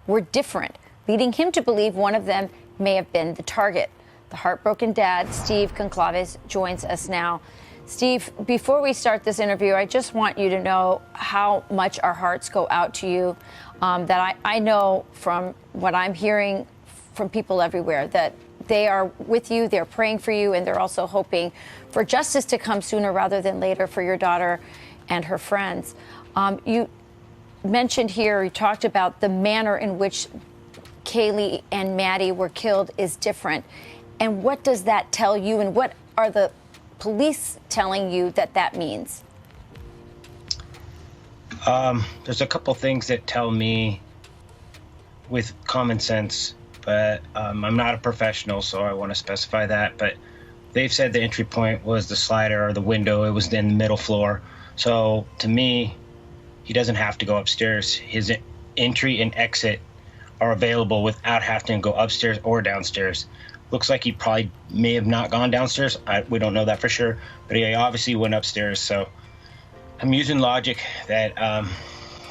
were different, leading him to believe one of them may have been the target. The heartbroken dad, Steve Goncalves, joins us now. Steve, before we start this interview, I just want you to know how much our hearts go out to you. That I know from what I'm hearing from people everywhere that they are with you, they're praying for you, and they're also hoping for justice to come sooner rather than later for your daughter and her friends. You mentioned here, you talked about the manner in which Kaylee and Maddie were killed is different. And what does that tell you, and what are the police telling you that means? There's a couple things that tell me with common sense, but I'm not a professional, so I want to specify that. But they've said the entry point was the slider or the window. It was in the middle floor. So to me, he doesn't have to go upstairs. His entry and exit are available without having to go upstairs or downstairs. Looks like he probably may have not gone downstairs. We don't know that for sure, but he obviously went upstairs. So I'm using logic that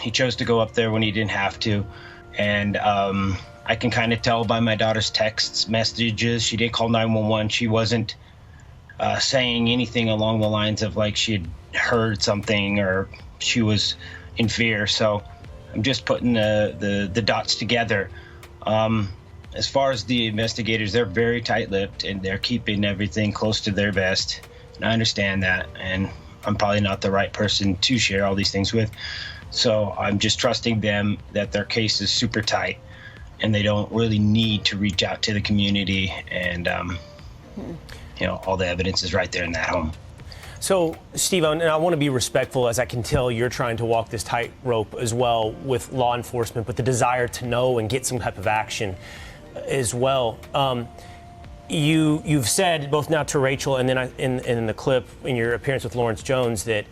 he chose to go up there when he didn't have to. And I can kind of tell by my daughter's texts, messages. She did call 911. She wasn't saying anything along the lines of like she had heard something or she was in fear. So I'm just putting the dots together. As far as the investigators, they're very tight-lipped and they're keeping everything close to their vest. And I understand that, and I'm probably not the right person to share all these things with. So I'm just trusting them that their case is super tight and they don't really need to reach out to the community. And, you know, all the evidence is right there in that home. So, Steve, and I want to be respectful, as I can tell you're trying to walk this tightrope as well with law enforcement, but the desire to know and get some type of action as well. You've said both now to Rachel and then in the clip in your appearance with Lawrence Jones that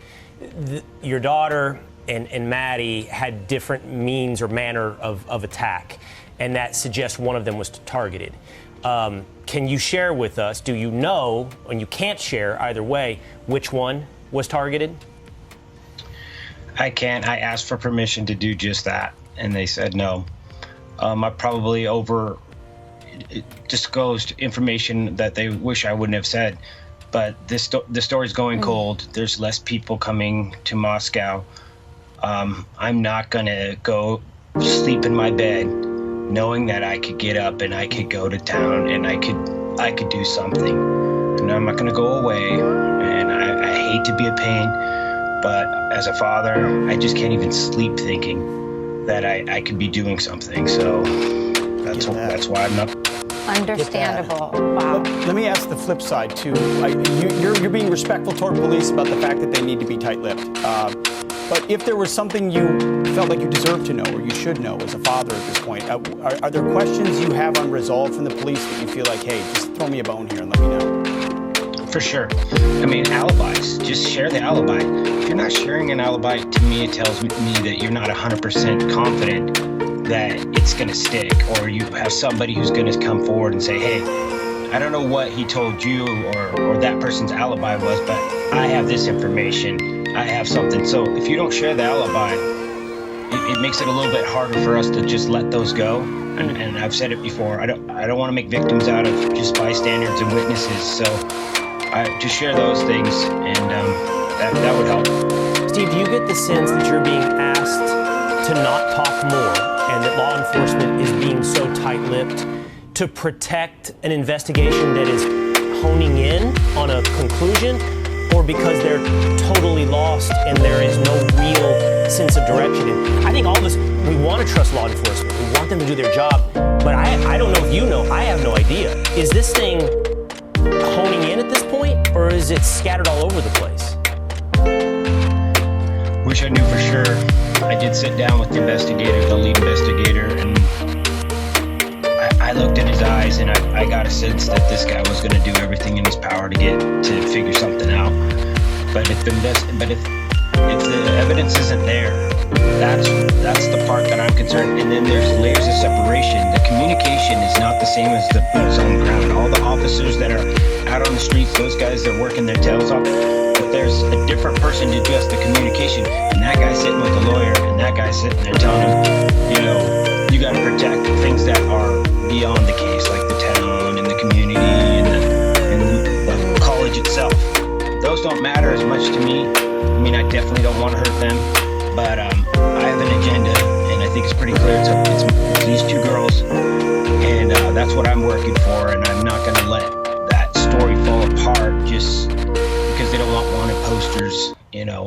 your daughter and Maddie had different means or manner of attack, and that suggests one of them was targeted. Can you share with us, do you know, and you can't share either way, which one was targeted? I can't. I asked for permission to do just that, and they said no. I probably disclosed information that they wish I wouldn't have said, but the story's going cold. There's less people coming to Moscow. I'm not gonna go sleep in my bed knowing that I could get up and I could go to town and I could do something. And I'm not gonna go away, and I hate to be a pain, but as a father, I just can't even sleep thinking that I could be doing something. So that's why I'm not. Understandable. Wow. Let me ask the flip side too. You're being respectful toward police about the fact that they need to be tight-lipped. But if there was something you felt like you deserved to know or you should know as a father at this point, are there questions you have unresolved from the police that you feel like, hey, just throw me a bone here and let me know? For sure. I mean, alibis. Just share the alibi. If you're not sharing an alibi, to me, it tells me that you're not 100% confident that it's going to stick, or you have somebody who's going to come forward and say, hey, I don't know what he told you or that person's alibi was, but I have this information. I have something. So if you don't share the alibi, it makes it a little bit harder for us to just let those go. And I've said it before, I don't want to make victims out of just bystanders and witnesses. So just share those things, and that would help. Steve, do you get the sense that you're being asked to not talk more and that law enforcement is being so tight-lipped to protect an investigation that is honing in on a conclusion, or because they're totally lost and there is no real sense of direction? And I think all of us, we want to trust law enforcement. We want them to do their job. But I don't know if you know, I have no idea. Is this thing honing in at this point, or is it scattered all over the place? Wish I knew for sure. I did sit down with the investigator, the lead investigator, and I looked in his eyes, and I got a sense that this guy was going to do everything in his power to figure something out. But if the evidence isn't there, that's the part that I'm concerned. And then there's layers of separation. The communication is not the same as the boots on the ground. All the officers that are out on the streets, those guys, they're working their tails off. But there's a different person to adjust the communication. And that guy's sitting with the lawyer, and that guy's sitting there telling him, you know, you got to protect I definitely don't want to hurt them, but I have an agenda, and I think it's pretty clear. It's these two girls, and that's what I'm working for, and I'm not going to let that story fall apart just because they don't want wanted posters,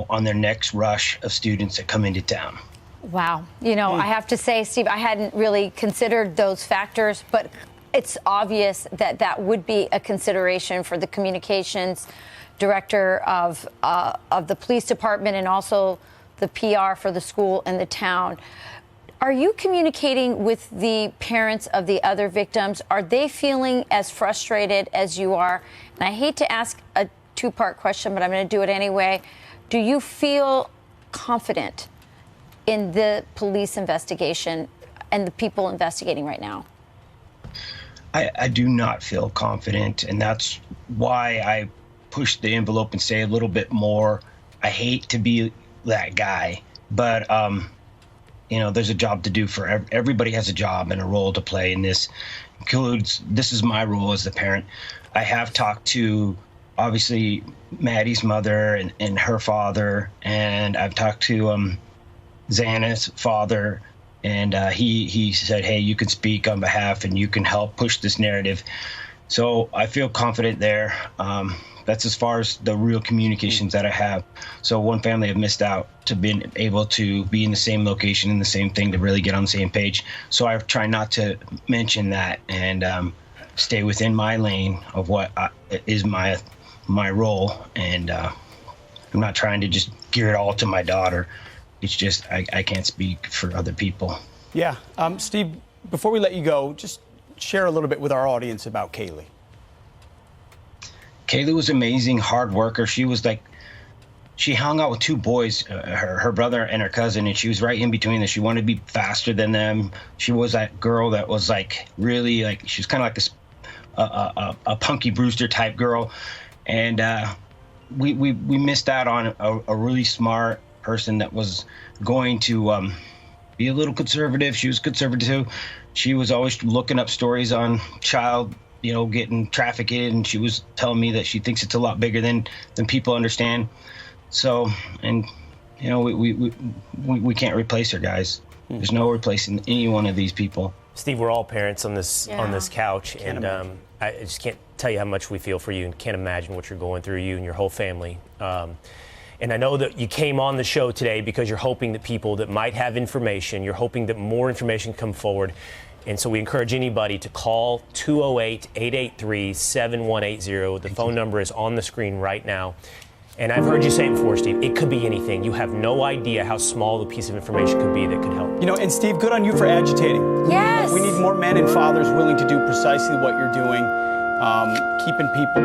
on their next rush of students that come into town. Wow. I have to say, Steve, I hadn't really considered those factors, but it's obvious that that would be a consideration for the communications director of the police department and also the PR for the school and the town. Are you communicating with the parents of the other victims? Are they feeling as frustrated as you are? And I hate to ask a two-part question, but I'm going to do it anyway. Do you feel confident in the police investigation and the people investigating right now? I do not feel confident, and that's why I push the envelope and say a little bit more. I hate to be that guy, but there's a job to do for everybody. Has a job and a role to play, and this is my role as the parent. I have talked to obviously Maddie's mother and her father, and I've talked to Xana's father, and he said, hey, you can speak on behalf and you can help push this narrative. So I feel confident there. That's as far as the real communications that I have. So one family have missed out to being able to be in the same location and the same thing to really get on the same page. So I try not to mention that and stay within my lane of what is my role. And I'm not trying to just gear it all to my daughter. It's just I can't speak for other people. Yeah. Steve, before we let you go, just share a little bit with our audience about Kaylee. Kaylee was amazing, hard worker. She hung out with two boys, her brother and her cousin, and she was right in between them. She wanted to be faster than them. She was that girl that was really she was kind of like a Punky Brewster type girl. And we missed out on a really smart person that was going to be a little conservative. She was conservative too. She was always looking up stories on child getting trafficked, and she was telling me that she thinks it's a lot bigger than people understand. So, and we can't replace her, guys. There's no replacing any one of these people. Steve, we're all parents on this couch, and I just can't tell you how much we feel for you, and can't imagine what you're going through, you and your whole family. And I know that you came on the show today because you're hoping that people that might have information, you're hoping that more information come forward. And so we encourage anybody to call 208-883-7180. The phone number is on the screen right now. And I've heard you say it before, Steve, it could be anything. You have no idea how small the piece of information could be that could help. And Steve, good on you for agitating. Yes. We need more men and fathers willing to do precisely what you're doing, keeping people.